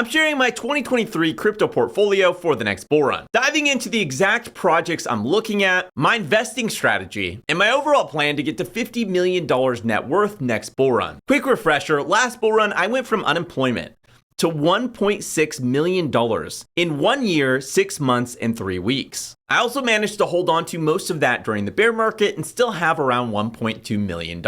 I'm sharing my 2023 crypto portfolio for the next bull run, diving into the exact projects I'm looking at, my investing strategy, and my overall plan to get to $50 million net worth next bull run. Quick refresher, last bull run I went from unemployment to $1.6 million in 1 year, 6 months, and 3 weeks. I also managed to hold on to most of that during the bear market and still have around $1.2 million.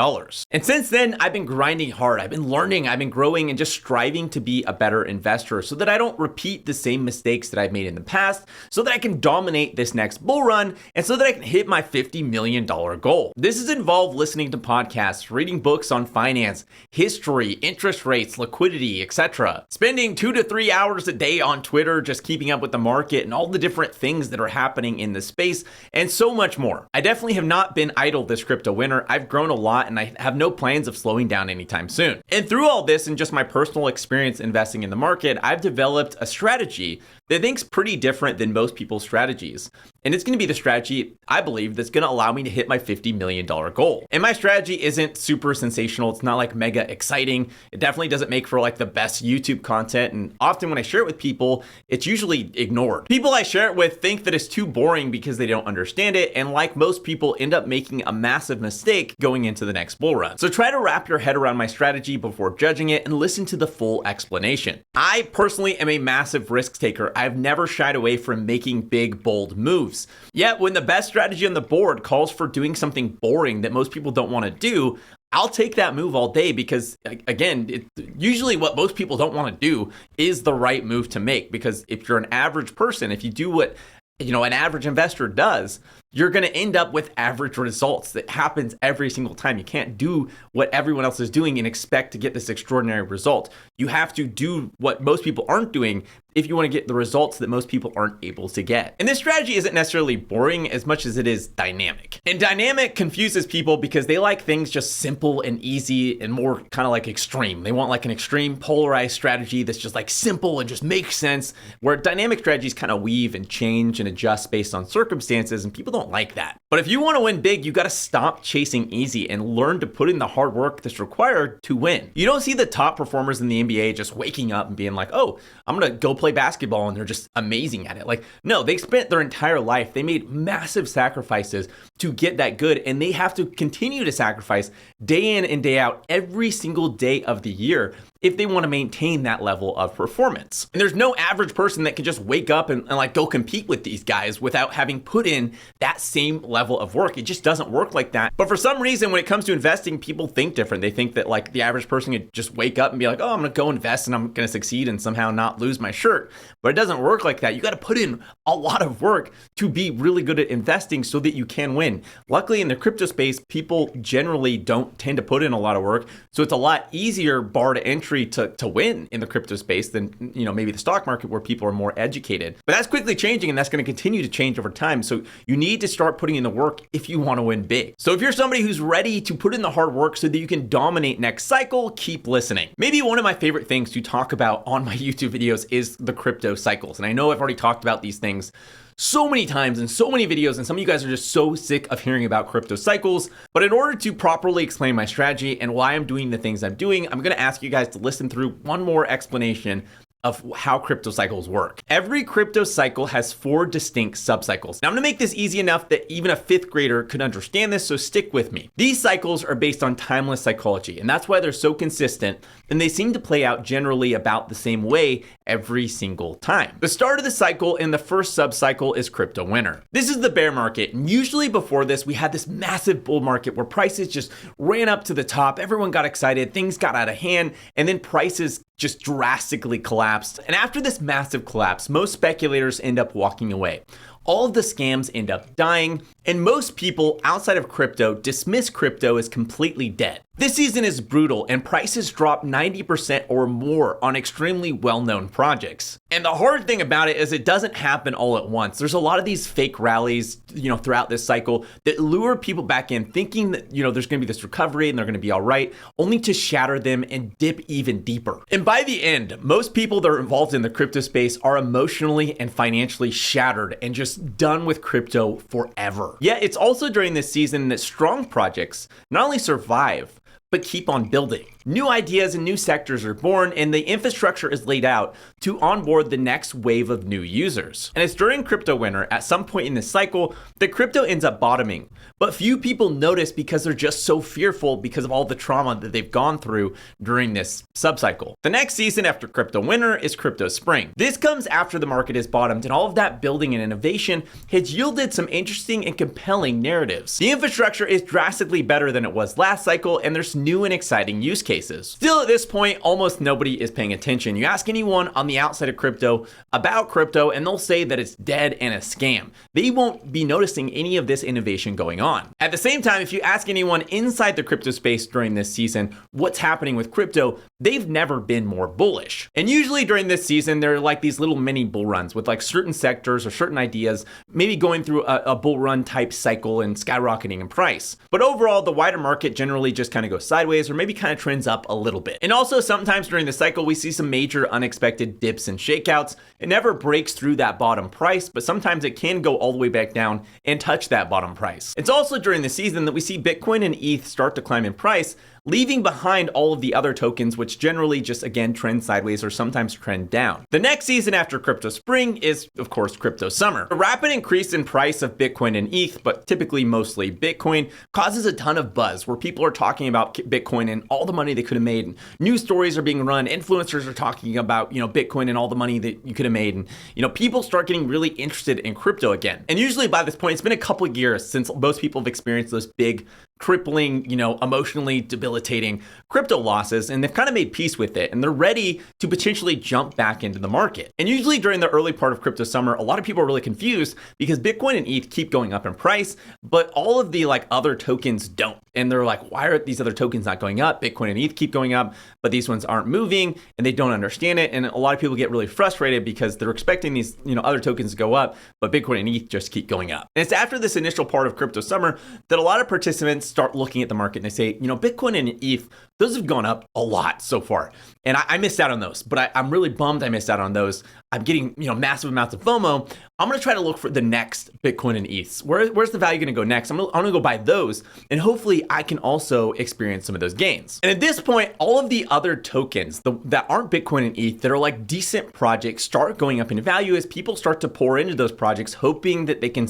And since then, I've been grinding hard. I've been learning, I've been growing, and just striving to be a better investor so that I don't repeat the same mistakes that I've made in the past, so that I can dominate this next bull run, and so that I can hit my $50 million goal. This has involved listening to podcasts, reading books on finance, history, interest rates, liquidity, etc. Spending 2 to 3 hours a day on Twitter, just keeping up with the market and all the different things that are happening in the space, and so much more. I definitely have not been idle this crypto winter. I've grown a lot and I have no plans of slowing down anytime soon. And through all this and just my personal experience investing in the market, I've developed a strategy that I think's pretty different than most people's strategies. And it's going to be the strategy, I believe, that's going to allow me to hit my $50 million goal. And my strategy isn't super sensational. It's not like mega exciting. It definitely doesn't make for like the best YouTube content. And often when I share it with people, it's usually ignored. People I share it with think that it's too boring because they don't understand it. And like most people, end up making a massive mistake going into the next bull run. So try to wrap your head around my strategy before judging it and listen to the full explanation. I personally am a massive risk taker. I've never shied away from making big, bold moves. Yet when the best strategy on the board calls for doing something boring that most people don't want to do, I'll take that move all day because, again, usually what most people don't want to do is the right move to make. Because if you're an average person, if you do what an average investor does, you're going to end up with average results. That happens every single time. You can't do what everyone else is doing and expect to get this extraordinary result. You have to do what most people aren't doing if you want to get the results that most people aren't able to get. And this strategy isn't necessarily boring as much as it is dynamic. And dynamic confuses people because they like things just simple and easy and more kind of like extreme. They want like an extreme polarized strategy that's just like simple and just makes sense, where dynamic strategies kind of weave and change and adjust based on circumstances, and people don't like that. But if you want to win big, you got to stop chasing easy and learn to put in the hard work that's required to win. You don't see the top performers in the NBA just waking up and being like, oh, I'm going to go play basketball, and they're just amazing at it. Like, no, they spent their entire life. They made massive sacrifices to get that good, and they have to continue to sacrifice day in and day out every single day of the year if they want to maintain that level of performance. And there's no average person that can just wake up and like go compete with these guys without having put in that same level of work. It just doesn't work like that. But for some reason, when it comes to investing, people think different. They think that like the average person could just wake up and be like, oh, I'm going to go invest and I'm going to succeed and somehow not lose my shirt. But it doesn't work like that. You got to put in a lot of work to be really good at investing so that you can win. Luckily, in the crypto space, people generally don't tend to put in a lot of work. So it's a lot easier bar to entry to win in the crypto space than, maybe the stock market, where people are more educated. But that's quickly changing, and that's going to continue to change over time. So you need to start putting in the work if you want to win big. So if you're somebody who's ready to put in the hard work so that you can dominate next cycle, keep listening. Maybe one of my favorite things to talk about on my YouTube videos is the crypto cycles. And I know I've already talked about these things so many times in so many videos, and some of you guys are just so sick of hearing about crypto cycles. But in order to properly explain my strategy and why I'm doing the things I'm doing, I'm going to ask you guys to listen through one more explanation of how crypto cycles work. Every crypto cycle has 4 distinct subcycles. Now I'm gonna make this easy enough that even a 5th grader could understand this, so stick with me. These cycles are based on timeless psychology, and that's why they're so consistent, and they seem to play out generally about the same way every single time. The start of the cycle in the first subcycle is crypto winter. This is the bear market, and usually before this, we had this massive bull market where prices just ran up to the top, everyone got excited, things got out of hand, and then prices just drastically collapsed. And after this massive collapse, most speculators end up walking away. All of the scams end up dying, and most people outside of crypto dismiss crypto as completely dead. This season is brutal, and prices drop 90% or more on extremely well-known projects. And the hard thing about it is it doesn't happen all at once. There's a lot of these fake rallies, throughout this cycle that lure people back in thinking that, there's going to be this recovery and they're going to be all right, only to shatter them and dip even deeper. And by the end, most people that are involved in the crypto space are emotionally and financially shattered and just done with crypto forever. Yet it's also during this season that strong projects not only survive, but keep on building. new ideas and new sectors are born, and the infrastructure is laid out to onboard the next wave of new users. And it's during crypto winter, at some point in this cycle, that crypto ends up bottoming. But few people notice because they're just so fearful because of all the trauma that they've gone through during this subcycle. The next season after crypto winter is crypto spring. This comes after the market has bottomed and all of that building and innovation has yielded some interesting and compelling narratives. The infrastructure is drastically better than it was last cycle, and there's new and exciting use cases. Still, at this point, almost nobody is paying attention. You ask anyone on the outside of crypto about crypto and they'll say that it's dead and a scam. They won't be noticing any of this innovation going on. At the same time, if you ask anyone inside the crypto space during this season what's happening with crypto, they've never been more bullish. And usually during this season, there are like these little mini bull runs with like certain sectors or certain ideas, maybe going through a bull run type cycle and skyrocketing in price. But overall, the wider market generally just kind of goes sideways or maybe kind of trends up a little bit. And also sometimes during the cycle, we see some major unexpected dips and shakeouts. It never breaks through that bottom price, but sometimes it can go all the way back down and touch that bottom price. It's also during the season that we see Bitcoin and ETH start to climb in price, leaving behind all of the other tokens, which generally just again trend sideways or sometimes trend down. The next season after crypto spring is, of course, crypto summer. The rapid increase in price of Bitcoin and ETH, but typically mostly Bitcoin, causes a ton of buzz where people are talking about Bitcoin and all the money they could have made. And news stories are being run. Influencers are talking about, Bitcoin and all the money that you could have made. And, people start getting really interested in crypto again. And usually by this point, it's been a couple of years since most people have experienced those big crippling, emotionally debilitating crypto losses, and they've kind of made peace with it, and they're ready to potentially jump back into the market. And usually during the early part of crypto summer, a lot of people are really confused because Bitcoin and ETH keep going up in price, but all of the other tokens don't. And they're like, why are these other tokens not going up? Bitcoin and ETH keep going up, but these ones aren't moving, and they don't understand it. And a lot of people get really frustrated because they're expecting these, other tokens to go up, but Bitcoin and ETH just keep going up. And it's after this initial part of crypto summer that a lot of participants start looking at the market and they say, Bitcoin and ETH, those have gone up a lot so far. And I missed out on those, but I'm really bummed I missed out on those. I'm getting, massive amounts of FOMO. I'm going to try to look for the next Bitcoin and ETH. Where's the value going to go next? I'm going to go buy those, and hopefully I can also experience some of those gains. And at this point, all of the other tokens that aren't Bitcoin and ETH that are like decent projects start going up in value as people start to pour into those projects, hoping that they can,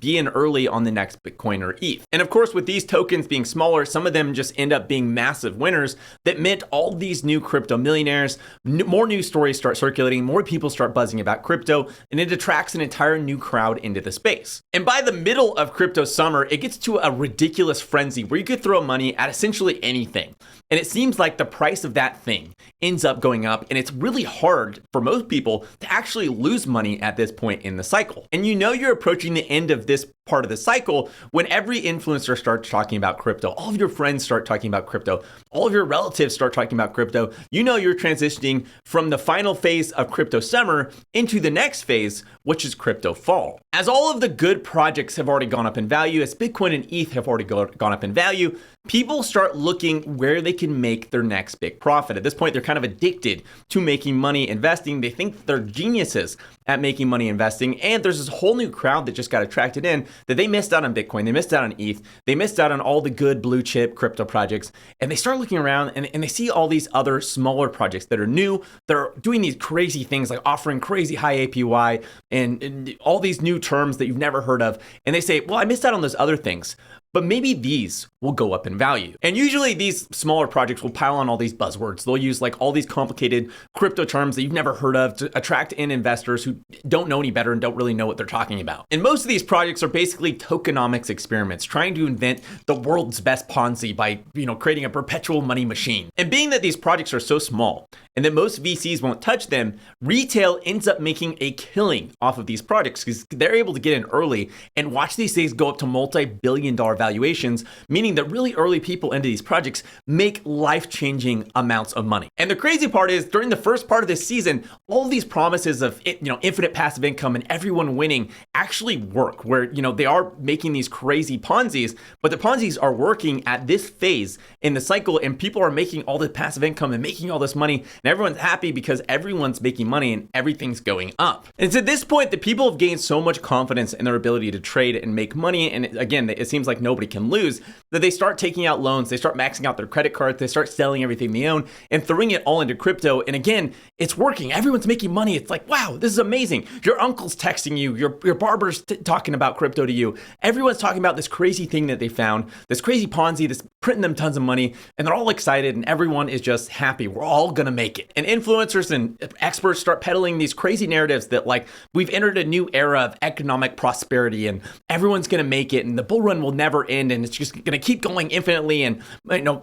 be in early on the next Bitcoin or ETH. And of course, with these tokens being smaller, some of them just end up being massive winners that meant all these new crypto millionaires, more news stories start circulating, more people start buzzing about crypto, and it attracts an entire new crowd into the space. And by the middle of crypto summer, it gets to a ridiculous frenzy where you could throw money at essentially anything. And it seems like the price of that thing ends up going up, and it's really hard for most people to actually lose money at this point in the cycle. And you're approaching the end of this part of the cycle when every influencer starts talking about crypto, all of your friends start talking about crypto, all of your relatives start talking about crypto. You're transitioning from the final phase of crypto summer into the next phase, which is crypto fall. As all of the good projects have already gone up in value, as Bitcoin and ETH have already gone up in value, people start looking where they can make their next big profit. At this point, they're kind of addicted to making money investing. They think they're geniuses at making money investing. And there's this whole new crowd that just got attracted in that they missed out on Bitcoin. They missed out on ETH. They missed out on all the good blue chip crypto projects. And they start looking around and they see all these other smaller projects that are new. They're doing these crazy things like offering crazy high APY and all these new terms that you've never heard of. And they say, well, I missed out on those other things, but maybe these will go up in value. And usually these smaller projects will pile on all these buzzwords. They'll use like all these complicated crypto terms that you've never heard of to attract in investors who don't know any better and don't really know what they're talking about. And most of these projects are basically tokenomics experiments, trying to invent the world's best Ponzi by, creating a perpetual money machine. And being that these projects are so small and that most VCs won't touch them, retail ends up making a killing off of these projects because they're able to get in early and watch these things go up to multi-billion-dollar valuations, meaning that really early people into these projects make life-changing amounts of money. And the crazy part is during the first part of this season, all of these promises of infinite passive income and everyone winning actually work, where they are making these crazy Ponzi's, but the Ponzi's are working at this phase in the cycle, and people are making all this passive income and making all this money and everyone's happy because everyone's making money and everything's going up. And it's at this point that people have gained so much confidence in their ability to trade and make money, and again, it seems like nobody can lose, that they start taking out loans, they start maxing out their credit cards, they start selling everything they own and throwing it all into crypto. And again, it's working. Everyone's making money. It's like, wow, this is amazing. Your uncle's texting you, your barber's talking about crypto to you. Everyone's talking about this crazy thing that they found, this crazy Ponzi that's printing them tons of money, and they're all excited and everyone is just happy. We're all gonna make it. And influencers and experts start peddling these crazy narratives that like we've entered a new era of economic prosperity and everyone's gonna make it and the bull run will never end and it's just gonna keep going infinitely and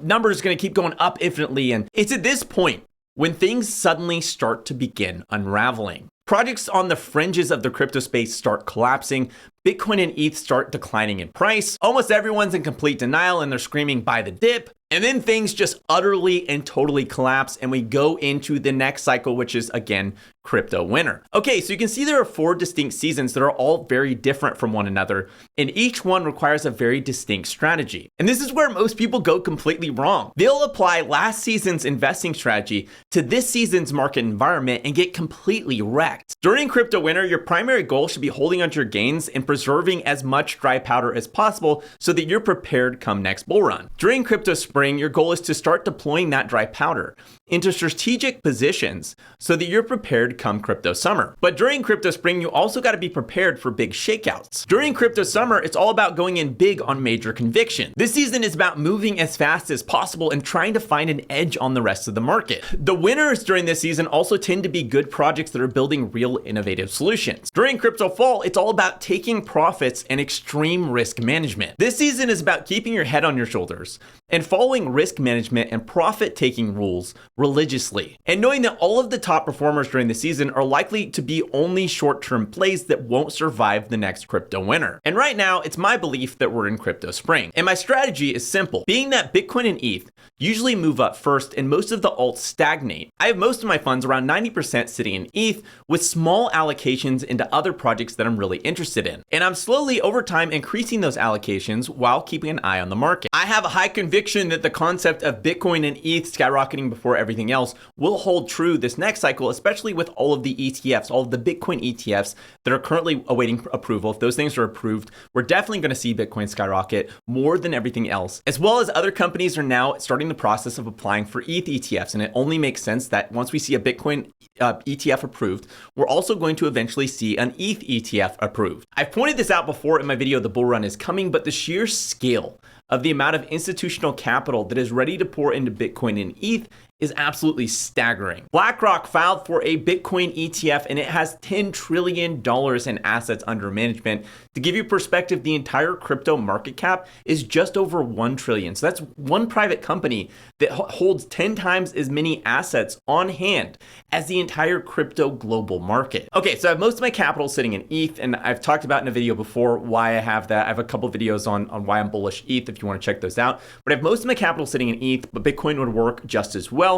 numbers gonna keep going up infinitely. And it's at this point when things suddenly start to begin unraveling. Projects on the fringes of the crypto space start collapsing. Bitcoin and ETH start declining in price. Almost everyone's in complete denial and they're screaming buy the dip. And then things just utterly and totally collapse and we go into the next cycle, which is again, crypto winter. Okay, so you can see there are 4 distinct seasons that are all very different from one another, and each one requires a very distinct strategy. And this is where most people go completely wrong. They'll apply last season's investing strategy to this season's market environment and get completely wrecked. During crypto winter, your primary goal should be holding onto your gains and preserving as much dry powder as possible so that you're prepared come next bull run. During crypto spring, your goal is to start deploying that dry powder into strategic positions so that you're prepared come crypto summer. But during crypto spring, you also got to be prepared for big shakeouts. During crypto summer, it's all about going in big on major conviction. This season is about moving as fast as possible and trying to find an edge on the rest of the market. The winners during this season also tend to be good projects that are building real innovative solutions. During crypto fall, it's all about taking profits and extreme risk management. This season is about keeping your head on your shoulders and following risk management and profit-taking rules religiously, and knowing that all of the top performers during the season are likely to be only short-term plays that won't survive the next crypto winter. And right now, it's my belief that we're in crypto spring. And my strategy is simple. Being that Bitcoin and ETH usually move up first and most of the alts stagnate, I have most of my funds, around 90% sitting in ETH, with small allocations into other projects that I'm really interested in. And I'm slowly over time increasing those allocations while keeping an eye on the market. I have a high conviction that the concept of Bitcoin and ETH skyrocketing before everything else will hold true this next cycle, especially with all of the ETFs, all of the Bitcoin ETFs that are currently awaiting approval. If those things are approved, we're definitely going to see Bitcoin skyrocket more than everything else, as well as other companies are now starting the process of applying for ETH ETFs. And it only makes sense that once we see a Bitcoin ETF approved, we're also going to eventually see an ETH ETF approved. I've pointed this out before in my video, The Bull Run is Coming, but the sheer scale of the amount of institutional capital that is ready to pour into Bitcoin and ETH is absolutely staggering. BlackRock filed for a Bitcoin ETF and it has $10 trillion in assets under management. To give you perspective, the entire crypto market cap is just over 1 trillion. So that's one private company that holds 10 times as many assets on hand as the entire crypto global market. Okay, so I have most of my capital sitting in ETH, and I've talked about in a video before why I have that. I have a couple of videos on why I'm bullish ETH if you want to check those out. But I have most of my capital sitting in ETH, but Bitcoin would work just as well.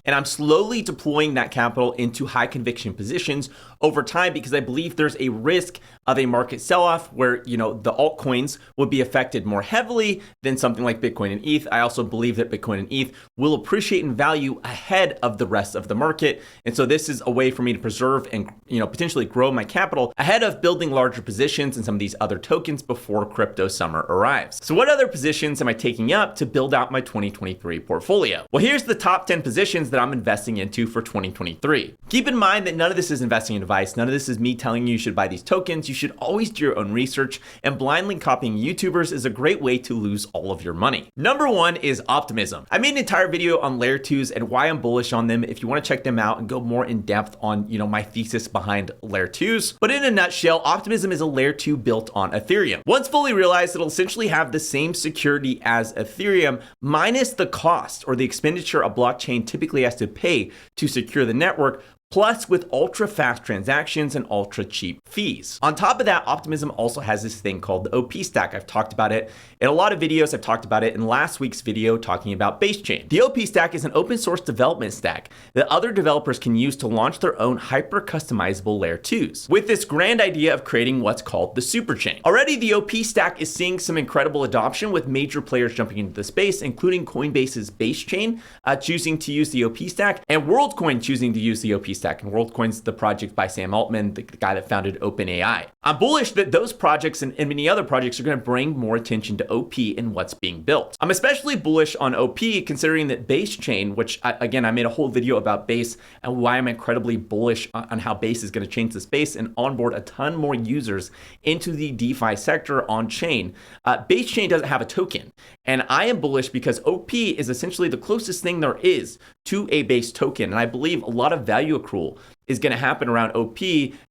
And I'm slowly deploying that capital into high conviction positions over time because I believe there's a risk of a market sell-off where, the altcoins would be affected more heavily than something like Bitcoin and ETH. I also believe that Bitcoin and ETH will appreciate in value ahead of the rest of the market. And so this is a way for me to preserve and, potentially grow my capital ahead of building larger positions in some of these other tokens before crypto summer arrives. So what other positions am I taking up to build out my 2023 portfolio? Well, here's the top 10 positions that I'm investing into for 2023. Keep in mind that none of this is investing advice. None of this is me telling you should buy these tokens. You should always do your own research, and blindly copying YouTubers is a great way to lose all of your money. Number 1 is optimism. I made an entire video on layer 2s and why I'm bullish on them if you want to check them out and go more in depth on, my thesis behind layer 2s. But in a nutshell, optimism is a layer 2 built on Ethereum. Once fully realized, it'll essentially have the same security as Ethereum minus the cost or the expenditure a blockchain typically has to pay to secure the network, plus with ultra fast transactions and ultra cheap fees. On top of that, Optimism also has this thing called the OP stack. I've talked about it in a lot of videos. I've talked about it in last week's video talking about Base Chain. The OP stack is an open source development stack that other developers can use to launch their own hyper customizable layer 2s, with this grand idea of creating what's called the superchain. Already, the OP stack is seeing some incredible adoption with major players jumping into the space, including Coinbase's Base Chain choosing to use the OP stack, and WorldCoin choosing to use the OP stack. And WorldCoin's the project by Sam Altman, the guy that founded OpenAI. I'm bullish that those projects and many other projects are going to bring more attention to OP and what's being built. I'm especially bullish on OP considering that Base Chain, which again, I made a whole video about Base and why I'm incredibly bullish on how Base is going to change the space and onboard a ton more users into the DeFi sector on chain. Base Chain doesn't have a token, and I am bullish because OP is essentially the closest thing there is to a Base token, and I believe a lot of value accrual is going to happen around OP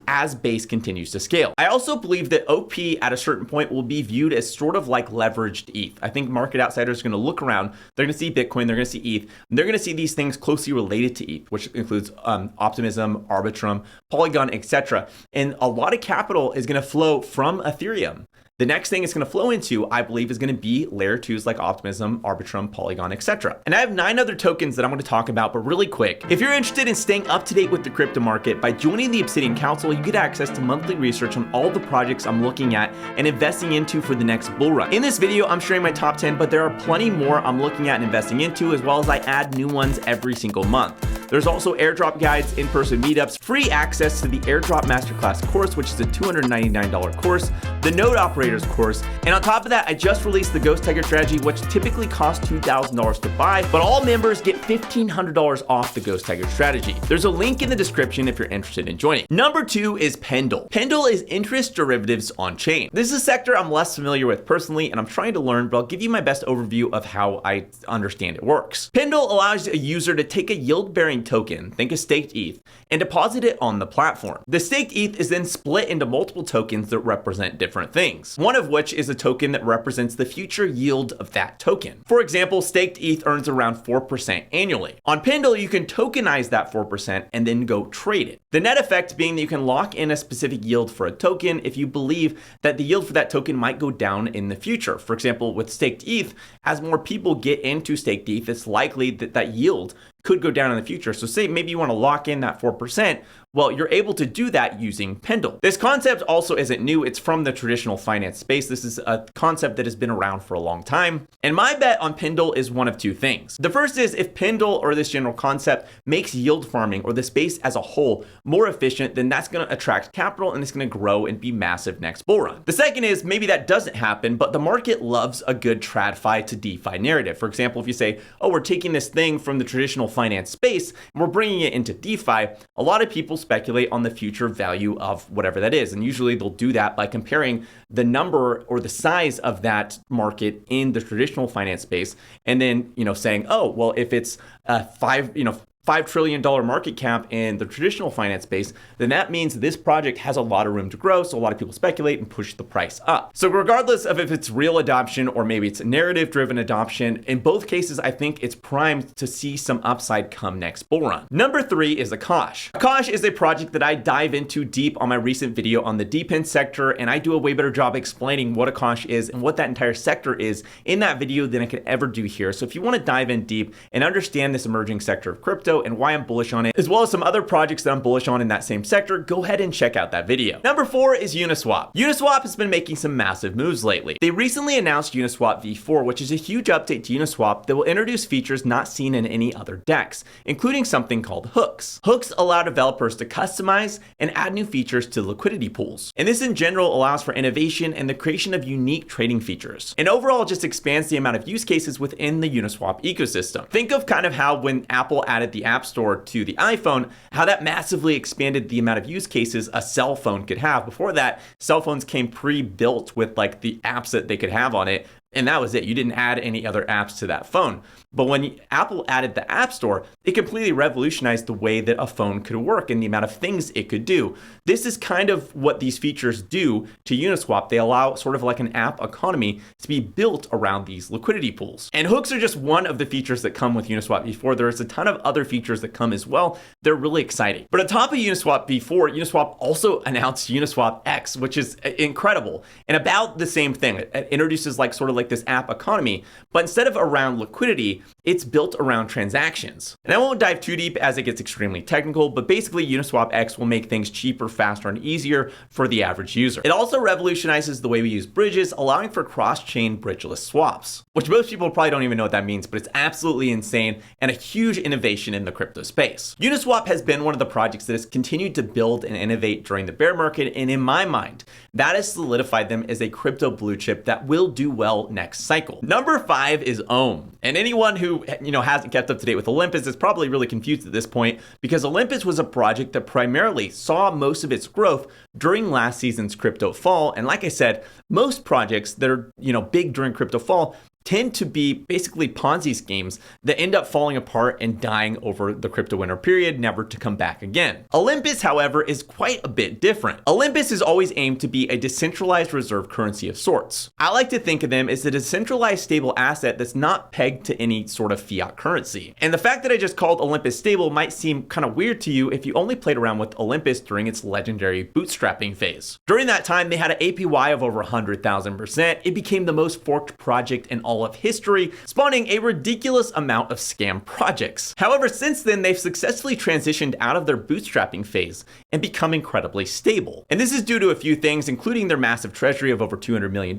as Base continues to scale. I also believe that OP at a certain point will be viewed as sort of like leveraged ETH. I think market outsiders are going to look around, they're going to see Bitcoin, they're going to see ETH, and they're going to see these things closely related to ETH, which includes Optimism, Arbitrum, Polygon, etc. And a lot of capital is going to flow from Ethereum. The next thing it's going to flow into, I believe, is going to be layer 2s like Optimism, Arbitrum, Polygon, etc. And I have 9 other tokens that I'm going to talk about, but really quick. If you're interested in staying up to date with the crypto market, by joining the Obsidian Council, you get access to monthly research on all the projects I'm looking at and investing into for the next bull run. In this video, I'm sharing my top 10, but there are plenty more I'm looking at and investing into, as well as I add new ones every single month. There's also airdrop guides, in-person meetups, free access to the Airdrop Masterclass course, which is a $299 course, the Node Operators course, and on top of that, I just released the Ghost Tiger strategy, which typically costs $2,000 to buy, but all members get $1,500 off the Ghost Tiger strategy. There's a link in the description if you're interested in joining. Number 2 is Pendle. Pendle is interest derivatives on chain. This is a sector I'm less familiar with personally, and I'm trying to learn, but I'll give you my best overview of how I understand it works. Pendle allows a user to take a yield-bearing token, think a staked ETH, and deposit it on the platform. The staked ETH is then split into multiple tokens that represent different things, one of which is a token that represents the future yield of that token. For example, staked ETH earns around 4% annually. On Pendle, you can tokenize that 4% and then go trade it. The net effect being that you can lock in a specific yield for a token if you believe that the yield for that token might go down in the future. For example, with staked ETH, as more people get into staked ETH, it's likely that that yield could go down in the future. So say maybe you want to lock in that 4%. Well, you're able to do that using Pendle. This concept also isn't new. It's from the traditional finance space. This is a concept that has been around for a long time. And my bet on Pendle is one of two things. The first is if Pendle or this general concept makes yield farming or the space as a whole more efficient, then that's going to attract capital and it's going to grow and be massive next bull run. The second is maybe that doesn't happen, but the market loves a good TradFi to DeFi narrative. For example, if you say, oh, we're taking this thing from the traditional finance space and we're bringing it into DeFi, a lot of people speculate on the future value of whatever that is. And usually they'll do that by comparing the number or the size of that market in the traditional finance space. And then, saying, oh, well, if it's $5 trillion market cap in the traditional finance space, then that means this project has a lot of room to grow. So a lot of people speculate and push the price up. So regardless of if it's real adoption or maybe it's narrative driven adoption, in both cases, I think it's primed to see some upside come next bull run. Number 3 is Akash. Akash is a project that I dive into deep on my recent video on the DePIN sector, and I do a way better job explaining what Akash is and what that entire sector is in that video than I could ever do here. So if you want to dive in deep and understand this emerging sector of crypto and why I'm bullish on it, as well as some other projects that I'm bullish on in that same sector, go ahead and check out that video. Number 4 is Uniswap. Uniswap has been making some massive moves lately. They recently announced Uniswap v4, which is a huge update to Uniswap that will introduce features not seen in any other DEX, including something called hooks. Hooks allow developers to customize and add new features to liquidity pools. And this in general allows for innovation and the creation of unique trading features. And overall, it just expands the amount of use cases within the Uniswap ecosystem. Think of kind of how when Apple added the App Store to the iPhone, how that massively expanded the amount of use cases a cell phone could have. Before that, cell phones came pre-built with like the apps that they could have on it And that was it. You didn't add any other apps to that phone. But when Apple added the App Store, it completely revolutionized the way that a phone could work and the amount of things it could do. This is kind of what these features do to Uniswap. They allow sort of like an app economy to be built around these liquidity pools. And hooks are just one of the features that come with Uniswap V4. There's a ton of other features that come as well. They're really exciting. But on top of Uniswap V4, Uniswap also announced Uniswap X, which is incredible and about the same thing. It introduces like sort of like this app economy, but instead of around liquidity, it's built around transactions. And I won't dive too deep as it gets extremely technical, but basically Uniswap X will make things cheaper, faster, and easier for the average user. It also revolutionizes the way we use bridges, allowing for cross-chain bridgeless swaps, which most people probably don't even know what that means, but it's absolutely insane and a huge innovation in the crypto space. Uniswap has been one of the projects that has continued to build and innovate during the bear market, and in my mind, that has solidified them as a crypto blue chip that will do well next cycle. Number 5 is Ohm. And anyone who hasn't kept up to date with Olympus is probably really confused at this point, because Olympus was a project that primarily saw most of its growth during last season's crypto fall. And like I said, most projects that are big during crypto fall tend to be basically Ponzi schemes that end up falling apart and dying over the crypto winter period, never to come back again. Olympus, however, is quite a bit different. Olympus is always aimed to be a decentralized reserve currency of sorts. I like to think of them as a decentralized stable asset that's not pegged to any sort of fiat currency. And the fact that I just called Olympus stable might seem kind of weird to you if you only played around with Olympus during its legendary bootstrapping phase. During that time, they had an APY of over 100,000%. It became the most forked project in all of history, spawning a ridiculous amount of scam projects. However, since then, they've successfully transitioned out of their bootstrapping phase and become incredibly stable. And this is due to a few things, including their massive treasury of over $200 million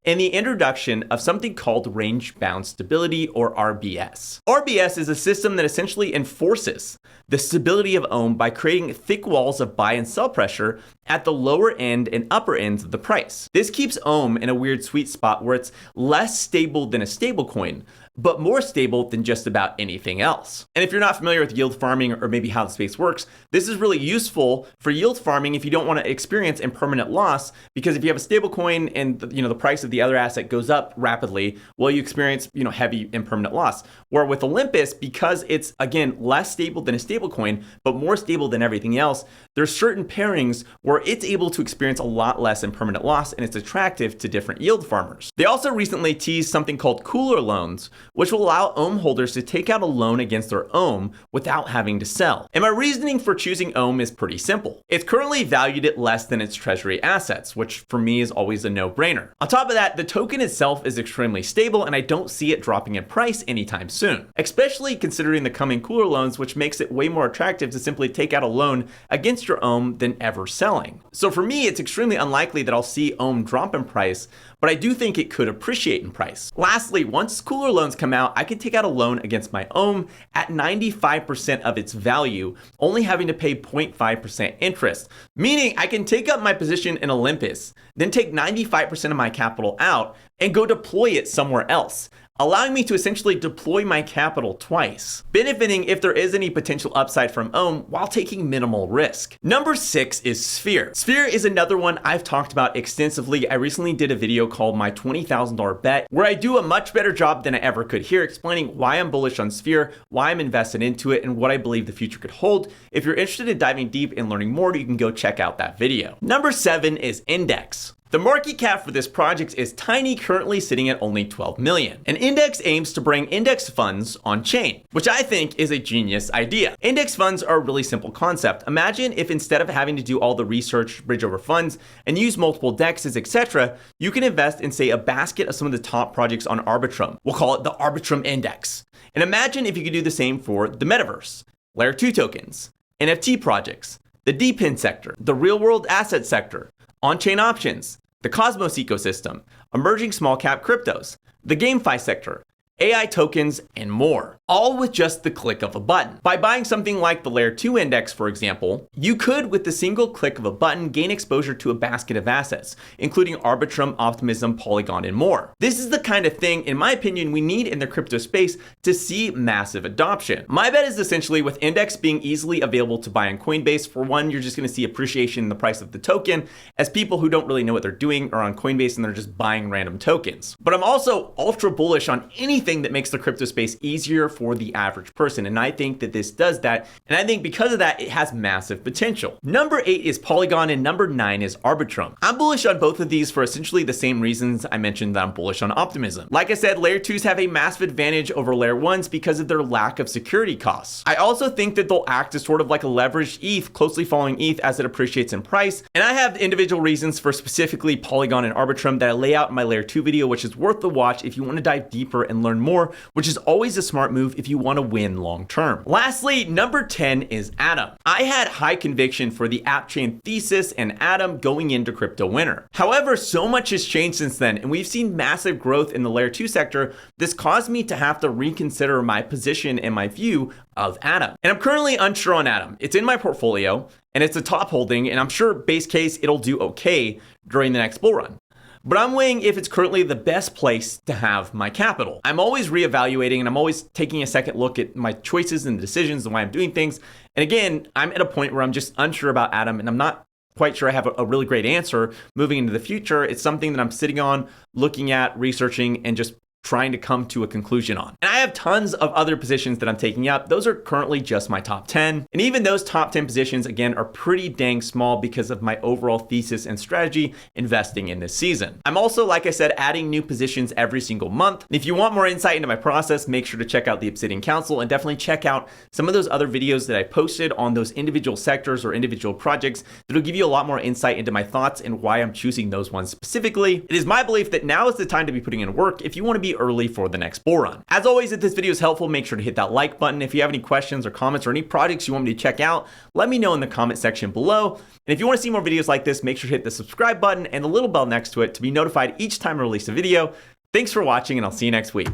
and the introduction of something called range-bound stability, or RBS. RBS is a system that essentially enforces the stability of Ohm by creating thick walls of buy and sell pressure at the lower end and upper ends of the price. This keeps Ohm in a weird sweet spot where it's less stable than a stablecoin, but more stable than just about anything else. And if you're not familiar with yield farming or maybe how the space works, this is really useful for yield farming if you don't want to experience impermanent loss, because if you have a stablecoin and the price of the other asset goes up rapidly, well, you experience heavy impermanent loss. Where with Olympus, because it's again less stable than a stablecoin, but more stable than everything else, there's certain pairings where it's able to experience a lot less impermanent loss, and it's attractive to different yield farmers. They also recently teased something called cooler loans, which will allow Ohm holders to take out a loan against their Ohm without having to sell. And my reasoning for choosing Ohm is pretty simple. It's currently valued at less than its treasury assets, which for me is always a no-brainer. On top of that, the token itself is extremely stable, and I don't see it dropping in price anytime soon, especially considering the coming cooler loans, which makes it way more attractive to simply take out a loan against your Ohm than ever selling. So for me, it's extremely unlikely that I'll see Ohm drop in price, but I do think it could appreciate in price. Lastly, once cooler loans come out, I can take out a loan against my Ohm at 95% of its value, only having to pay 0.5% interest, meaning I can take up my position in Olympus, then take 95% of my capital out and go deploy it somewhere else, allowing me to essentially deploy my capital twice, benefiting if there is any potential upside from Ohm while taking minimal risk. Number 6 is Sphere. Sphere is another one I've talked about extensively. I recently did a video called My $20,000 Bet, where I do a much better job than I ever could here explaining why I'm bullish on Sphere, why I'm invested into it, and what I believe the future could hold. If you're interested in diving deep and learning more, you can go check out that video. Number 7 is Index. The market cap for this project is tiny, currently sitting at only 12 million. And Index aims to bring index funds on chain, which I think is a genius idea. Index funds are a really simple concept. Imagine if instead of having to do all the research, bridge over funds, and use multiple dexes, etc., you can invest in, say, a basket of some of the top projects on Arbitrum. We'll call it the Arbitrum Index. And imagine if you could do the same for the metaverse, layer 2 tokens, NFT projects, the DePIN sector, the real world asset sector, on-chain options, the Cosmos ecosystem, emerging small cap cryptos, the GameFi sector, AI tokens, and more, all with just the click of a button. By buying something like the Layer 2 index, for example, you could, with the single click of a button, gain exposure to a basket of assets, including Arbitrum, Optimism, Polygon, and more. This is the kind of thing, in my opinion, we need in the crypto space to see massive adoption. My bet is essentially with index being easily available to buy on Coinbase, for one, you're just going to see appreciation in the price of the token as people who don't really know what they're doing are on Coinbase and they're just buying random tokens. But I'm also ultra bullish on anything that makes the crypto space easier for the average person. And I think that this does that. And I think because of that, it has massive potential. Number 8 is Polygon and number 9 is Arbitrum. I'm bullish on both of these for essentially the same reasons I mentioned that I'm bullish on Optimism. Like I said, Layer 2s have a massive advantage over Layer 1s because of their lack of security costs. I also think that they'll act as sort of like a leveraged ETH, closely following ETH as it appreciates in price. And I have individual reasons for specifically Polygon and Arbitrum that I lay out in my Layer 2 video, which is worth the watch if you want to dive deeper and learn more, which is always a smart move if you want to win long term. Lastly, number 10 is Atom. I had high conviction for the app chain thesis and Atom going into crypto winter. However, so much has changed since then, and we've seen massive growth in the Layer 2 sector. This caused me to have to reconsider my position and my view of Atom. And I'm currently unsure on Atom. It's in my portfolio and it's a top holding, and I'm sure base case it'll do okay during the next bull run. But I'm weighing if it's currently the best place to have my capital. I'm always reevaluating and I'm always taking a second look at my choices and decisions and why I'm doing things. And again, I'm at a point where I'm just unsure about Atom and I'm not quite sure I have a really great answer moving into the future. It's something that I'm sitting on, looking at, researching, and just trying to come to a conclusion on. And I have tons of other positions that I'm taking up. Those are currently just my top 10. And even those top 10 positions, again, are pretty dang small because of my overall thesis and strategy investing in this season. I'm also, like I said, adding new positions every single month. And if you want more insight into my process, make sure to check out the Obsidian Council and definitely check out some of those other videos that I posted on those individual sectors or individual projects that'll give you a lot more insight into my thoughts and why I'm choosing those ones specifically. It is my belief that now is the time to be putting in work if you want to be early for the next bull run. As always, if this video is helpful, make sure to hit that like button. If you have any questions or comments or any projects you want me to check out, let me know in the comment section below. And if you want to see more videos like this, make sure to hit the subscribe button and the little bell next to it to be notified each time I release a video. Thanks for watching, and I'll see you next week.